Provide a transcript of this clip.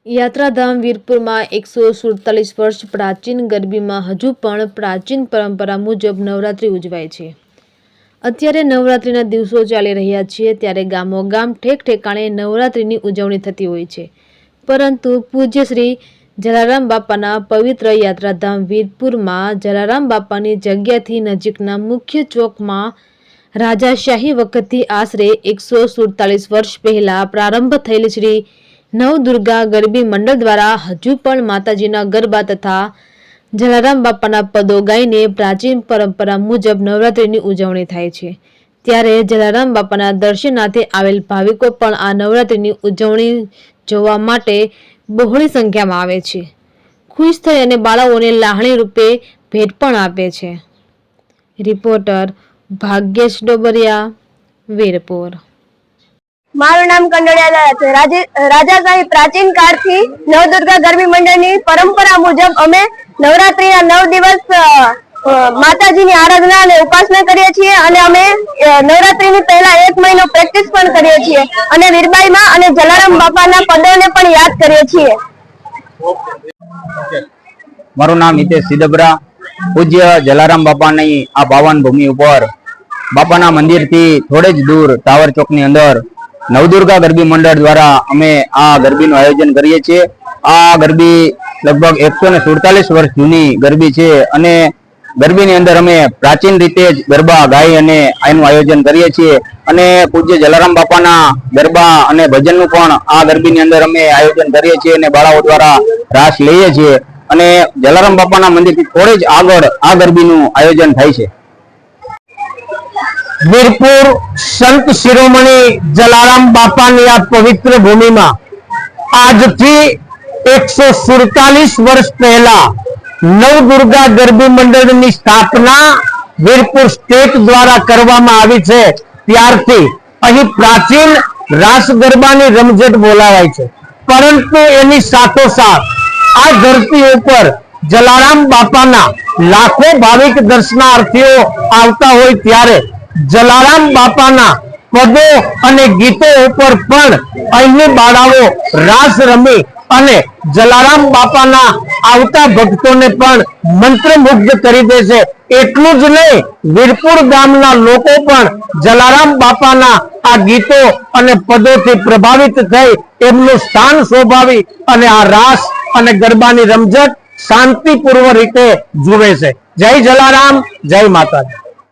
યાત્રાધામ વીરપુરમાં 147 વર્ષ પ્રાચીન ગરબીમાં હજુ પણ પ્રાચીન પરંપરા મુજબ નવરાત્રિ ઉજવાય છે। અત્યારે નવરાત્રિના દિવસો ચાલી રહ્યા છે ત્યારે ગામોગામ ઠેક ઠેકાણે નવરાત્રિની ઉજવણી થતી હોય છે, પરંતુ પૂજ્ય શ્રી જલારામ બાપાના પવિત્ર યાત્રાધામ વીરપુરમાં જલારામ બાપાની જગ્યાથી નજીકના મુખ્ય ચોકમાં રાજાશાહી વખતથી આશરે 147 વર્ષ પહેલા પ્રારંભ થયેલ શ્રી નવદુર્ગા ગરબી મંડળ દ્વારા હજુ પણ માતાજીના ગરબા તથા જલારામ બાપાના પદો ગાઈને પ્રાચીન પરંપરા મુજબ નવરાત્રિની ઉજવણી થાય છે। ત્યારે જલારામ બાપાના દર્શનાર્થે આવેલ ભાવિકો પણ આ નવરાત્રિની ઉજવણી જોવા માટે બહોળી સંખ્યામાં આવે છે, ખુશ થઈ અને બાળાઓને લાહણી રૂપે ભેટ પણ આપે છે। રિપોર્ટર ભાગ્યેશ ડોબરિયા, વીરપુર। મારું નામ કંડોળિયા છે। રાજાશાહી પ્રાચીન કાળથી નવદુર્ગા ગરબી મંડળની પરંપરા મુજબ અમે નવરાત્રીના 9 દિવસ માતાજીની આરાધના અને ઉપાસના કરીએ છીએ અને અમે નવરાત્રીની પહેલા 1 મહિનો પ્રેક્ટિસ પણ કરીએ છીએ અને વીરબાઈમાં અને જલારામ બાપાના પદોને પણ યાદ કરીએ છીએ। મારું નામ હિતેશ સિદબરા। પૂજ્ય જલારામ બાપાની આ પાવન ભૂમિ ઉપર બાપાના મંદિરથી થોડે જ દૂર ટાવર ચોકની અંદર નવદુર્ગા ગરબી મંડળ દ્વારા અમે આ ગરબીનું આયોજન કરીએ છીએ। આ ગરબી લગભગ 147 વર્ષ જૂની ગરબી છે અને ગરબીની અંદર અમે પ્રાચીન રીતે જ ગરબા ગાઈ અને આનું આયોજન કરીએ છીએ અને પૂજ્ય જલારામ બાપાના ગરબા અને ભજનનું પણ આ ગરબીની અંદર અમે આયોજન કરીએ છીએ અને બાળાઓ દ્વારા રાસ લઈએ છીએ અને જલારામ બાપાના મંદિરથી થોડે જ આગળ આ ગરબીનું આયોજન થાય છે। વીરપુર સંત શિરોમણી જલારામ બાપાની આ પવિત્ર ભૂમિમાં આજથી 147 વર્ષ પહેલા નવદુર્ગા ગરબી મંડળની સ્થાપના વીરપુર સ્ટેટ દ્વારા કરવામાં આવી છે। ત્યારથી અહીં પ્રાચીન રાસ ગરબાની રમઝટ બોલાવાય છે, પરંતુ એની સાથોસાથ આ ધરતી ઉપર જલારામ બાપાના લાખો ભાવિક દર્શનાર્થીઓ આવતા હોય ત્યારે જલારામ બાપાના પદો અને ગીતો ઉપર પણ અહીંની બાળાઓ રાસ રમી અને જલારામ બાપાના આવતા ભક્તોને પણ મંત્રમુગ્ધ કરી દે છે। એટલું જ નહીં, વીરપુર ગામના લોકો પણ જલારામ બાપાના આ ગીતો અને પદોથી પ્રભાવિત થઈ એમનું સ્થાન શોભાવી અને આ રાસ અને ગરબાની રમઝટ શાંતિપૂર્વક રીતે જુએ છે। જય જલારામ, જય માતાજી।